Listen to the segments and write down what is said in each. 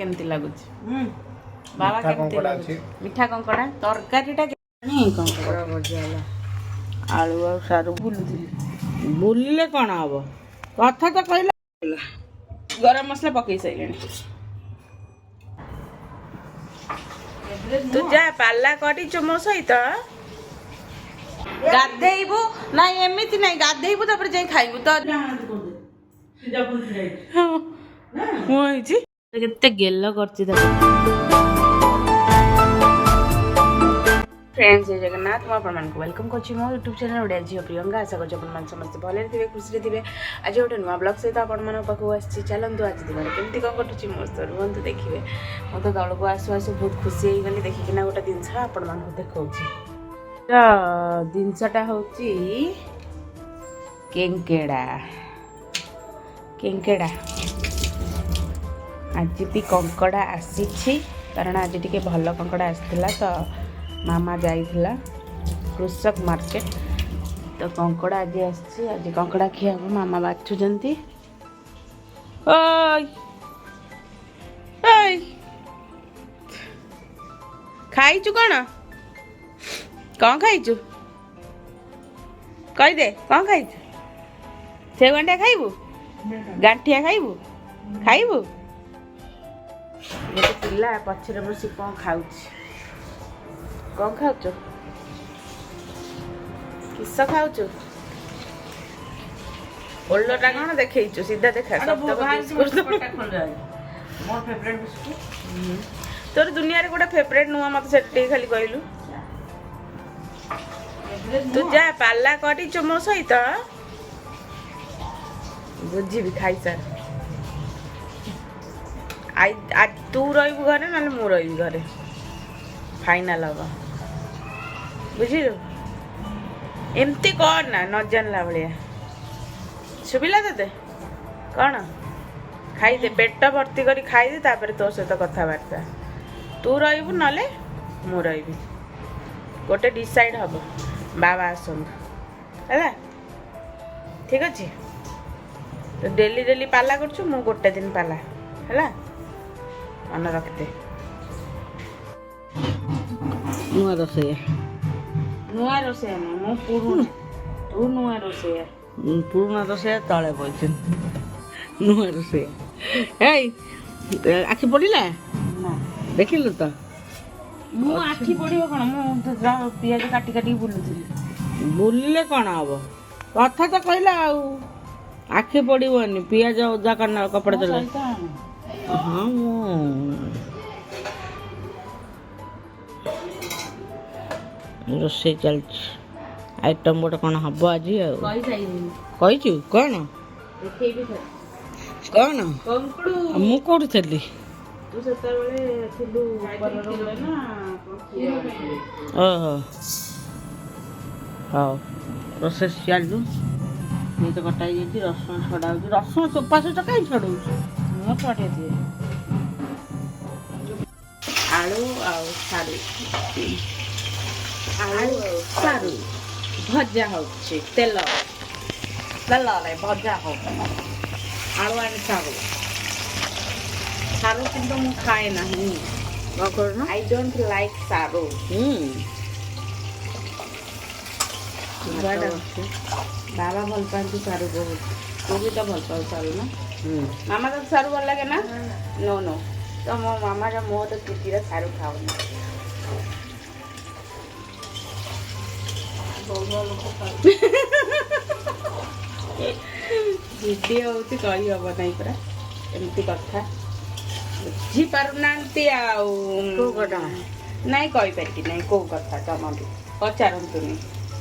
केमती लागुच बाबा केमती लागुच मिठा कंकड़ा तरकारीटा नहीं कंकड़ा भजा आलू और सारू बुलुथिली बुलिले कौन हम कथा तो कहला गरम मसला पकई सारे तू जा पाला कटिच मो सहित गाधेबू ना एमती ना गाधेबू तापर जाई खाइबू तो केते गेल करछि फ्रेंड्स जय जगन्नाथ मैं आपको वेलकम करछि मो यूट्यूब चैनल ओडिया झियो प्रियंका आशा करछि अपन समस्त भले थे खुशी थे आज गोटे नुआ ब्लॉग सहित आपण मन पाखु आछि चलंतु आज दिन केमती कौन कटुछि मो रुहतु देखिए मो तो तौक आसु आसु बहुत खुशी हो गली देखिकिना गोटे जिनस आपण मन देखाउछि जिनसटा होछि केंकेड़ा केंकेड़ा आज भी कंकड़ा आसी कारण आज टी भल कंकड़ा आसाला तो मामा जाइला कृषक मार्केट तो कंकड़ा आज आज कंकड़ा खिया मामा बाछुंट खाइचु कौन खाइचु कहीदे कौन खाइचु से गंठिया खाइबू गांठिया खाइबू खाइबू गोटे पिला पछरे बसी कौन खाऊची कौन खाऊ किस खाऊ ओल्डटा कौन देखु सीधा देखा तोर दुनिया रे गोटे फेवरेट नुआ मत से खाली कहलु तू जा पाला कटिच मो सहित बुझी खाई सार आज तू रही घरे ना मु रही घरे फाइनाल हम बुझिलु एमती कर ना न जानला भाया सुविला ते कौन खाईदे पेट भर्ती कर खाईदे तापर तो सहित कथबार्ता तू रही ना मु रही गोटे डिसाइड हम बाबा आसंत है ठीक अच्छे तो डेली डेली पाला कर मु गोटे दिन पाला है मन रखते नुआ रोसैया ना मो पुरुना तू नुआ रोसैया पुरुना रोसैया तले बइछन नुआ रोसैया ए आखि पड़िला ना देखिलु तो मु आखि पड़ियो कोन मु पियाज काटी काटी बुलुथिली बुलिले कोन हबो कथा तो कहला आखि पड़िबनी पियाज ओजा करना कपड़ा चला हाँ रोसे चल आइटम गोटे कौन हम आज कहीचु कौन कौन मु कौट थी ओहो हाँ रोसे चलू ये तो कटाई रसुण छड़ा रसुण चोपा सहित कहीं छड़ू मु छड़े दिए आलू आउ सारू आलू सारू भजा हो तेल तेल भजा हो आलू आने सारू सारू किंतु मु खाए ना आई डोंट लाइक सारू बाबा भल पाती सारू बहुत तू भी तो भल पाऊ सारू ना मामा तो सारू भल लगे ना नो नो तो मो मामा रा मो तो किटी रा सारू खाऊ दीदी होती कही हम नहीं परा एमती कथा बुझी पारुना कथा नहीं कही पारि नहीं कौ कथा जमा भी पचारतुनि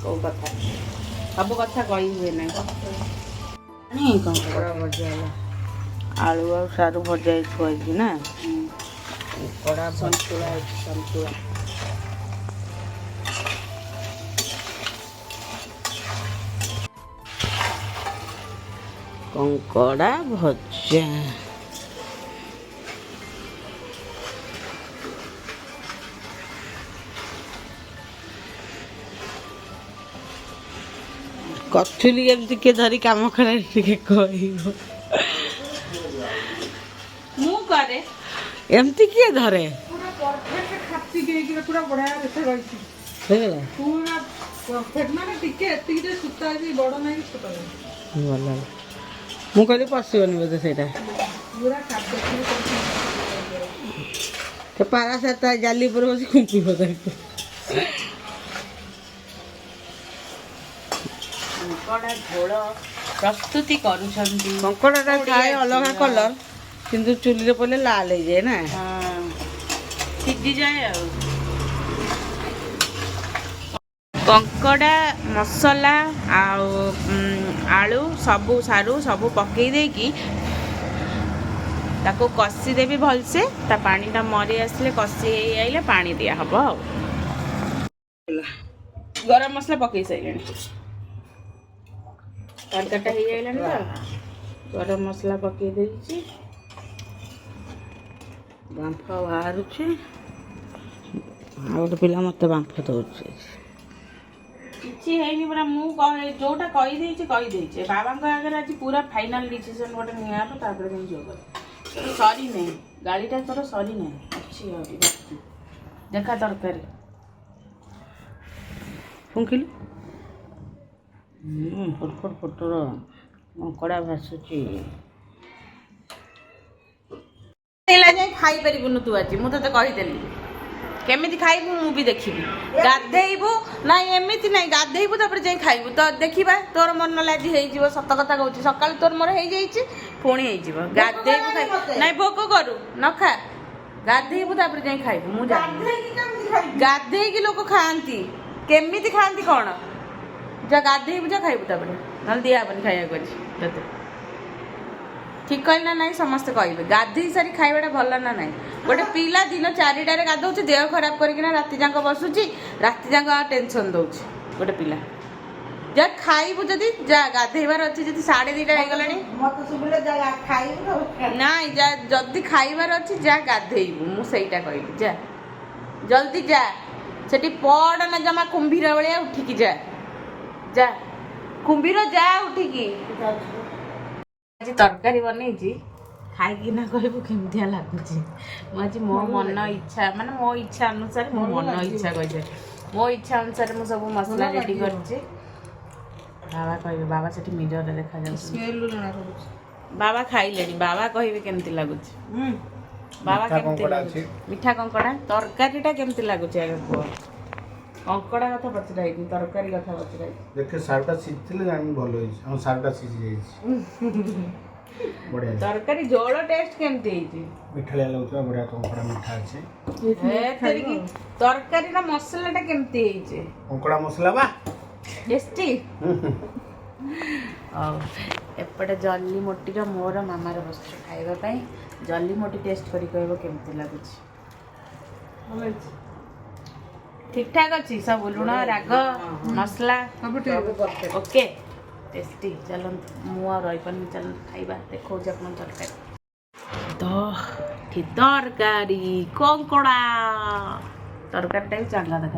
कौ कथा सब कथा कही हुए नहीं कंकड़ा भजा आलू और सारू भजा थुआई ना कड़ा सन्तुला सन्तुला कंकड़ा भजा कथुली एमती के धरी काम करा कह मु करे ଏମିତି କିଏ ଧରେ ପୁରା ପରଫେକ୍ଟ ଖାପି ଦେଇକି ପୁରା ବଢିଆ ଦେଖା ରହିଛି ହେଇଗଲା ପୁରା ପରଫେକ୍ଟ ମାନେ ଟିକେ ଏତିକି ସୂତା ଅଛି ବଡ ନାହିଁ ଛୋଟ ନାହିଁ ଭଲ ହେଲା ମୁଁ କହିଲି ପଶିବନି ବୋଧେ ସେଇଟା ପୁରା ଖାପି ସେ ପାରା ସାତ ଜାଲି ଉପରେ ବସି ଖୁମ୍ପିବ ତାକୁ କଙ୍କଡ଼ା ଝୋଳ ପ୍ରସ୍ତୁତି କରୁଛନ୍ତି କଙ୍କଡ଼ାଟା ଥାଏ ଅଲଗା କଲର କିନ୍ତୁ ଚୁଲିରେ ପଡ଼ିଲେ ଲାଲ ହେଇଯାଏ ନା ସିଝିଯାଏ ଆଉ କଙ୍କଡ଼ା ମସଲା ଆଉ ଆଳୁ ସବୁ ସାରୁ ସବୁ ପକେଇ ଦେଇକି ତାକୁ କଷିଦେବି ଭଲସେ ତା ପାଣିଟା ମରି ଆସିଲେ କଷି ହେଇ ଆଇଲେ ପାଣି ଦିଆହବ ଆଉ ଗରମ ମସଲା ପକେଇ ସାରିଲେଣି ତରକାରୀଟା ହେଇଯାଇଲାଣି ତ ଗରମ ମସଲା ପକେଇ ଦେଇଛି ବାମ୍ଫ ବାହାରୁଛି ଆଉ ଗୋଟେ ପିଲା ମୋତେ ବାମ୍ଫ ଦେଉଛି କିଛି ହେଇନି ପୁରା ମୁଁ ଯୋଉଟା କହିଦେଇଛି ବାବାଙ୍କ ଆଗରେ ଆଜି ପୁରା ଫାଇନାଲ ଡିସିସନ ଗୋଟେ ନିଆହବ ତାପରେ ମୁଁ ଯୋଗ ତୋର ସରି ନାହିଁ ଗାଳିଟା ତୋର ସରି ନାହିଁ ଅଛି ଆହୁରି ଦେଖା ତରକାରୀ ଫୁଙ୍କିଲୁ ଫଟଫଟ ଫଟର କଙ୍କଡ଼ା ଭାସୁଛି ଯାଇ ଖାଇପାରିବୁନୁ ତୁ ଆଜି ମୁଁ ତତେ କହିଦେଲି କେମିତି ଖାଇବୁ ମୁଁ ବି ଦେଖିବି ଗାଧେଇବୁ ନାଇଁ ଏମିତି ନାଇଁ ଗାଧେଇବୁ ତାପରେ ଯାଇ ଖାଇବୁ ତ ଦେଖିବା ତୋର ମନ ନହେଲେ ଆଜି ହେଇଯିବ ସତ କଥା କହୁଛି ସକାଳୁ ତୋର ମୋର ହେଇଯାଇଛି ପୁଣି ହେଇଯିବ ଗାଧେଇବୁ ଖାଇବୁ ନାଇଁ ଭୋକ କରୁ ନ ଖା ଗାଧେଇବୁ ତାପରେ ଯାଇ ଖାଇବୁ ମୁଁ ଗାଧେଇକି ଲୋକ ଖାଆନ୍ତି କେମିତି ଖାଆନ୍ତି କ'ଣ ଯା ଗାଧେଇବୁ ଯା ଖାଇବୁ ତାପରେ ନହେଲେ ଦିଆହବନି ଖାଇବାକୁ ଅଛି ତତେ ଠିକ କହିଲି ନା ନାଇଁ ସମସ୍ତେ କହିବେ ଗାଧେଇ ସାରି ଖାଇବାଟା ଭଲ ନା ନାଇଁ ଗୋଟେ ପିଲା ଦିନ 4ଟାରେ ଗାଧଉଛି ଦେହ ଖରାପ କରିକିନା ରାତି ଯାକ ବସୁଛି ରାତି ଯାକ ଟେନସନ ଦଉଛି ଗୋଟେ ପିଲା ଯା ଖାଇବୁ ଯଦି ଯା ଗାଧେଇବାର ଅଛି ଯଦି 2:30 ହେଇଗଲାଣି ନାଇଁ ଯା ଯଦି ଖାଇବାର ଅଛି ଯା ଗାଧେଇବୁ ମୁଁ ସେଇଟା କହିବି ଯା ଜଲ୍ଦି ଯା ସେଠି ପଡ ନା ଜମା କୁମ୍ଭୀର ଭଳିଆ ଉଠିକି ଯା ଯା କୁମ୍ଭୀର ଯା ଉଠିକି ଆଜି ତରକାରୀ ବନେଇଛି ଖାଇକିନା କହିବୁ କେମିତିଆ ଲାଗୁଛି ମୁଁ ଆଜି ମୋ ମନ ଇଚ୍ଛା ମାନେ ମୋ ଇଚ୍ଛା ଅନୁସାରେ ମୋ ମନ ଇଚ୍ଛା କହିছে ମୋ ଇଚ୍ଛା ଅନୁସାରେ ମୁଁ ସବୁ ମସଲା ରେଡି କରିଛି ବାବା କହିବେ ବାବା ସେଠି ମିରରରେ ଦେଖାଯାଉଛି ବାବା ଖାଇଲେଣି ବାବା କହିବେ କେମିତି ଲାଗୁଛି ବାବା କେମିତି ଲାଗୁଛି ମିଠା କଙ୍କଡ଼ା ତରକାରୀଟା କେମିତି ଲାଗୁଛି ଆଗ କୁହ କଙ୍କଡ଼ା କଥା ପଚରା ହେଇନି ତରକାରୀ କଥା ପଚରା ହେଇଛି ଦେଖେ ଶାଗଟା ସିଝିଥିଲେ ଜାଣି ଭଲ ହେଇଛି ଆମ ଶାଗଟା ସିଝି ଯାଇଛି ବଢିଆ ତରକାରୀ ଝୋଳ ଟେଷ୍ଟ କେମିତି ହେଇଛି ମିଠାଳିଆ ଲାଗୁଥିବା ବଢିଆ କଙ୍କଡ଼ା ମିଠା ଅଛି ତରକାରୀର ମସଲାଟା କେମିତି ହେଇଛି କଙ୍କଡ଼ା ମସଲା ବା ଟେଷ୍ଟି ଆଉ ଏପଟେ ଜଲ୍ଲି ମୋଟିର ମୋର ମାମାର ବସ୍ତ୍ର ଖାଇବା ପାଇଁ ଜଲ୍ଲି ମୋଟି ଟେଷ୍ଟ କରି କହିବ କେମିତି ଲାଗୁଛି ଠିକ ଠାକ ଅଛି ସବୁ ଲୁଣ ରାଗ ମସଲା ଓକେ टेस्टी चलते मु रही चलते खाइबा देखा आप तरकारी तरकारी कंकड़ा तरकारीटा भी चंगा देखा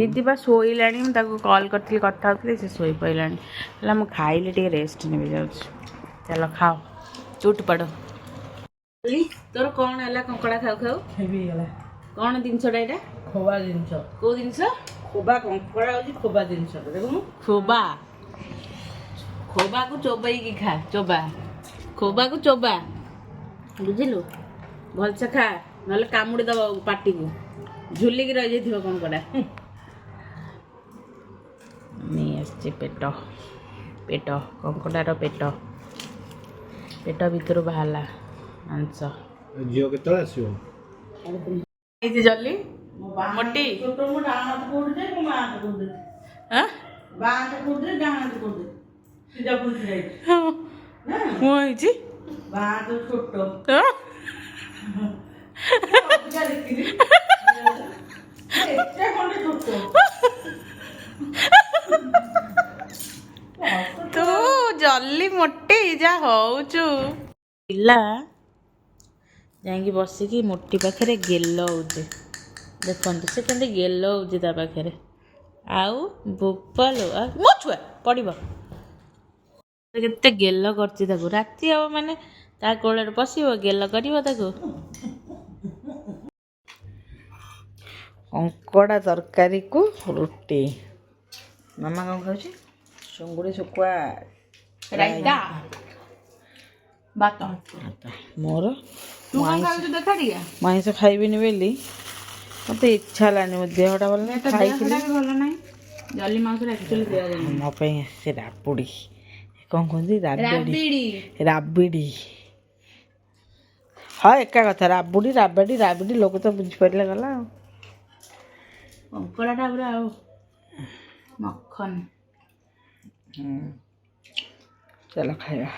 दीदी बा शोला कल करी कथा से शोई पड़ा है खाइले टे रेस्ट नहीं जाऊँ चलो खाओ चुट पड़ तोर कौन है कंकड़ा खाऊ खाऊ कौन जिनसा यहाँ खोबा जिनस कौ जिनस खोबा कंकड़ा हूँ खोबा जिनस देखो खोबा खोबा को चोबई खा चोबा खोबा को चोबा बुझिलु भलसे खा ना कामुड़ी दब पाटी को झुलिकी रही जाइए कंकड़ा नहीं आसचे पेट पेट कंकड़ार पेट पेट भीतर बाहरला मांस झील के आसो जल्दी मोटी तू जल्दी मोटी जा होचु पिला जाइकी बसिकी मोटी पाखे गेल होचे देखते से केंद्र गेल होचे ता पाखे आउ बोपालो मो छुआ पड़ब केते गेल करती राति हम माने ତା କୋଳରେ ପଶିବ ଗେଲ କରିବ ତାକୁ। କଙ୍କଡ଼ା ତରକାରୀକୁ ରୁଟି। ମାମା କ'ଣ ଖାଉଛି? ଚୁଙ୍ଗୁଡ଼ି ଶୁଖୁଆ ରାଇତା ଭାତ। ମୋର ମୁଁ ଆଇଁଷ ଖାଇବିନି ବୋଲି ମୋତେ ଇଚ୍ଛା ହେଲାନି, ମୋ ଦେହଟା ଭଲ ନାହିଁ, ଖାଇଥିଲି ଭଲ ନାହିଁ। ଜଲି ମାଂସରେ ଆକ୍ଚୁଆଲି ଦିଆଯାଏ। ମୋ ପାଇଁ ସେ ରାବୁଡ଼ି, କ'ଣ କୁହନ୍ତି ରାବିଡ଼ି। ହଁ ଏକା କଥା, ରାବୁଡ଼ି ରାବିଡ଼ି ଲୋକ ତ ବୁଝିପାରିଲେ ଗଲା ଆଉ। କଙ୍କଡ଼ାଟା ପୁରା ଆଉ ମଖନ। ଚାଲ ଖାଇବା।